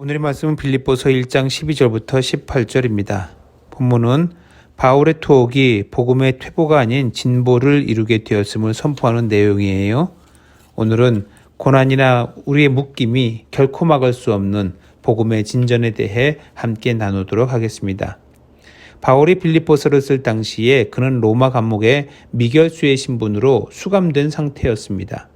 오늘의 말씀은 빌립보서 1장 12절부터 18절입니다. 본문은 바울의 투옥이 복음의 퇴보가 아닌 진보를 이루게 되었음을 선포하는 내용이에요. 오늘은 고난이나 우리의 묶임이 결코 막을 수 없는 복음의 진전에 대해 함께 나누도록 하겠습니다. 바울이 빌립보서를 쓸 당시에 그는 로마 감옥의 미결수의 신분으로 수감된 상태였습니다.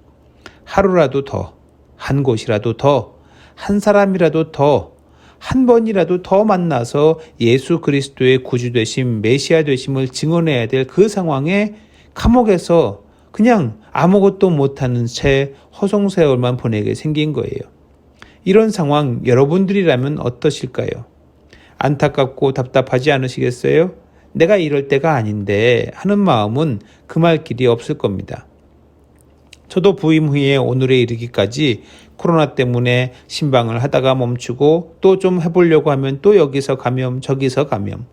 하루라도 더, 한 곳이라도 더, 한 사람이라도 더, 한 번이라도 더 만나서 예수 그리스도의 구주 되심, 메시아 되심을 증언해야 될 그 상황에 감옥에서 그냥 아무것도 못하는 채 허송세월만 보내게 생긴 거예요. 이런 상황 여러분들이라면 어떠실까요? 안타깝고 답답하지 않으시겠어요? 내가 이럴 때가 아닌데 하는 마음은 금할 길이 없을 겁니다. 저도 부임 후에 오늘에 이르기까지 코로나 때문에 신방을 하다가 멈추고 또 좀 해보려고 하면 또 여기서 감염 저기서 감염.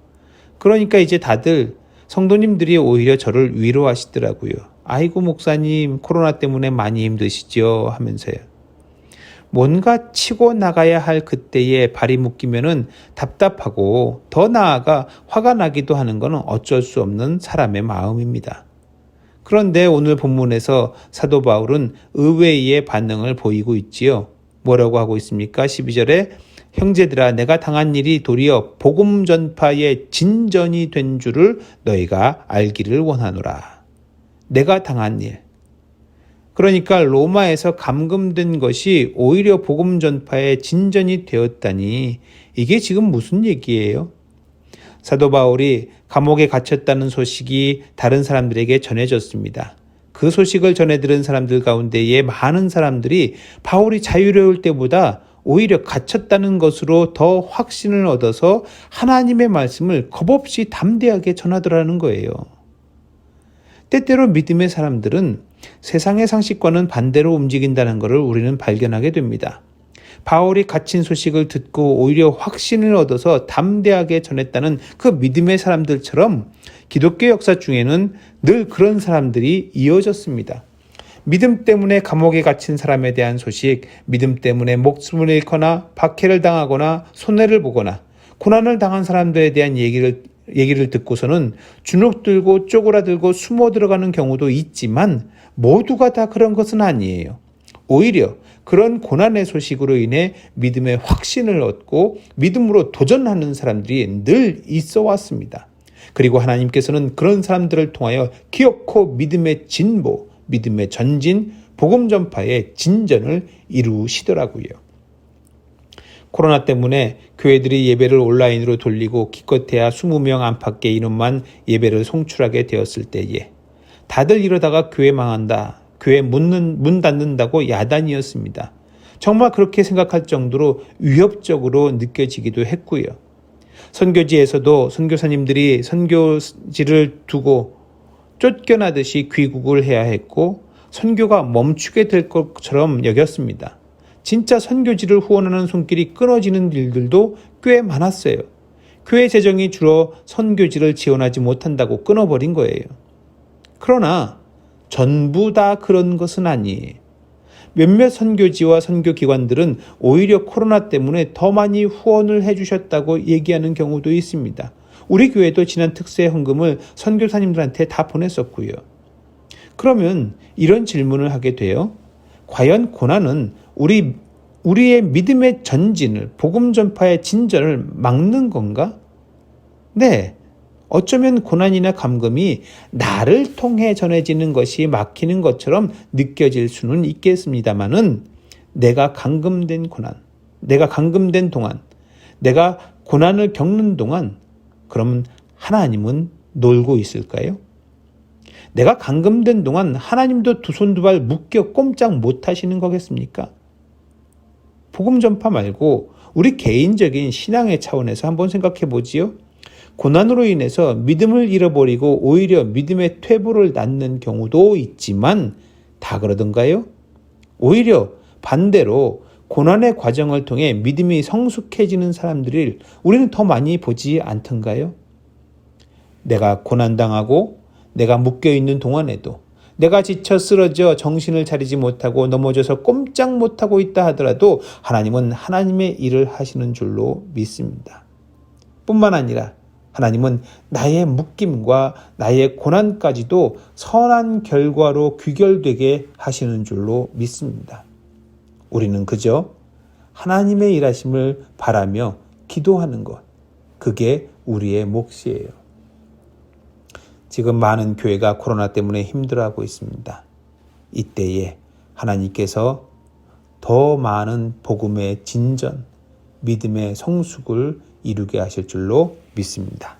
그러니까 이제 다들 성도님들이 오히려 저를 위로하시더라고요. 아이고 목사님 코로나 때문에 많이 힘드시죠 하면서요. 뭔가 치고 나가야 할 그때에 발이 묶이면은 답답하고 더 나아가 화가 나기도 하는 것은 어쩔 수 없는 사람의 마음입니다. 그런데 오늘 본문에서 사도 바울은 의외의 반응을 보이고 있지요. 뭐라고 하고 있습니까? 12절에 형제들아 내가 당한 일이 도리어 복음 전파의 진전이 된 줄을 너희가 알기를 원하노라. 내가 당한 일. 그러니까 로마에서 감금된 것이 오히려 복음 전파의 진전이 되었다니 이게 지금 무슨 얘기예요? 사도 바울이 감옥에 갇혔다는 소식이 다른 사람들에게 전해졌습니다. 그 소식을 전해 들은 사람들 가운데에 많은 사람들이 바울이 자유로울 때보다 오히려 갇혔다는 것으로 더 확신을 얻어서 하나님의 말씀을 겁없이 담대하게 전하더라는 거예요. 때때로 믿음의 사람들은 세상의 상식과는 반대로 움직인다는 것을 우리는 발견하게 됩니다. 바울이 갇힌 소식을 듣고 오히려 확신을 얻어서 담대하게 전했다는 그 믿음의 사람들처럼 기독교 역사 중에는 늘 그런 사람들이 이어졌습니다. 믿음 때문에 감옥에 갇힌 사람에 대한 소식, 믿음 때문에 목숨을 잃거나 박해를 당하거나 손해를 보거나 고난을 당한 사람들에 대한 얘기를 듣고서는 주눅 들고 쪼그라들고 숨어 들어가는 경우도 있지만 모두가 다 그런 것은 아니에요. 오히려 그런 고난의 소식으로 인해 믿음의 확신을 얻고 믿음으로 도전하는 사람들이 늘 있어 왔습니다. 그리고 하나님께서는 그런 사람들을 통하여 기어코 믿음의 진보, 믿음의 전진, 복음 전파의 진전을 이루시더라고요. 코로나 때문에 교회들이 예배를 온라인으로 돌리고 기껏해야 20명 안팎의 인원만 예배를 송출하게 되었을 때에 다들 이러다가 교회 망한다. 교회 문 닫는다고 야단이었습니다. 정말 그렇게 생각할 정도로 위협적으로 느껴지기도 했고요. 선교지에서도 선교사님들이 선교지를 두고 쫓겨나듯이 귀국을 해야 했고 선교가 멈추게 될 것처럼 여겼습니다. 진짜 선교지를 후원하는 손길이 끊어지는 일들도 꽤 많았어요. 교회 재정이 줄어 선교지를 지원하지 못한다고 끊어버린 거예요. 그러나 전부 다 그런 것은 아니에요. 몇몇 선교지와 선교기관들은 오히려 코로나 때문에 더 많이 후원을 해주셨다고 얘기하는 경우도 있습니다. 우리 교회도 지난 특세 헌금을 선교사님들한테 다 보냈었고요. 그러면 이런 질문을 하게 돼요. 과연 고난은 우리의 믿음의 전진을, 복음 전파의 진전을 막는 건가? 네. 어쩌면 고난이나 감금이 나를 통해 전해지는 것이 막히는 것처럼 느껴질 수는 있겠습니다만은 내가 감금된 고난, 내가 감금된 동안, 내가 고난을 겪는 동안 그러면 하나님은 놀고 있을까요? 내가 감금된 동안 하나님도 두 손 두 발 묶여 꼼짝 못 하시는 거겠습니까? 복음 전파 말고 우리 개인적인 신앙의 차원에서 한번 생각해 보지요. 고난으로 인해서 믿음을 잃어버리고 오히려 믿음의 퇴보를 낳는 경우도 있지만 다 그러던가요? 오히려 반대로 고난의 과정을 통해 믿음이 성숙해지는 사람들을 우리는 더 많이 보지 않던가요? 내가 고난당하고 내가 묶여있는 동안에도 내가 지쳐 쓰러져 정신을 차리지 못하고 넘어져서 꼼짝 못하고 있다 하더라도 하나님은 하나님의 일을 하시는 줄로 믿습니다. 뿐만 아니라 하나님은 나의 묶임과 나의 고난까지도 선한 결과로 귀결되게 하시는 줄로 믿습니다. 우리는 그저 하나님의 일하심을 바라며 기도하는 것, 그게 우리의 몫이에요. 지금 많은 교회가 코로나 때문에 힘들어하고 있습니다. 이때에 하나님께서 더 많은 복음의 진전, 믿음의 성숙을 이루게 하실 줄로 믿습니다.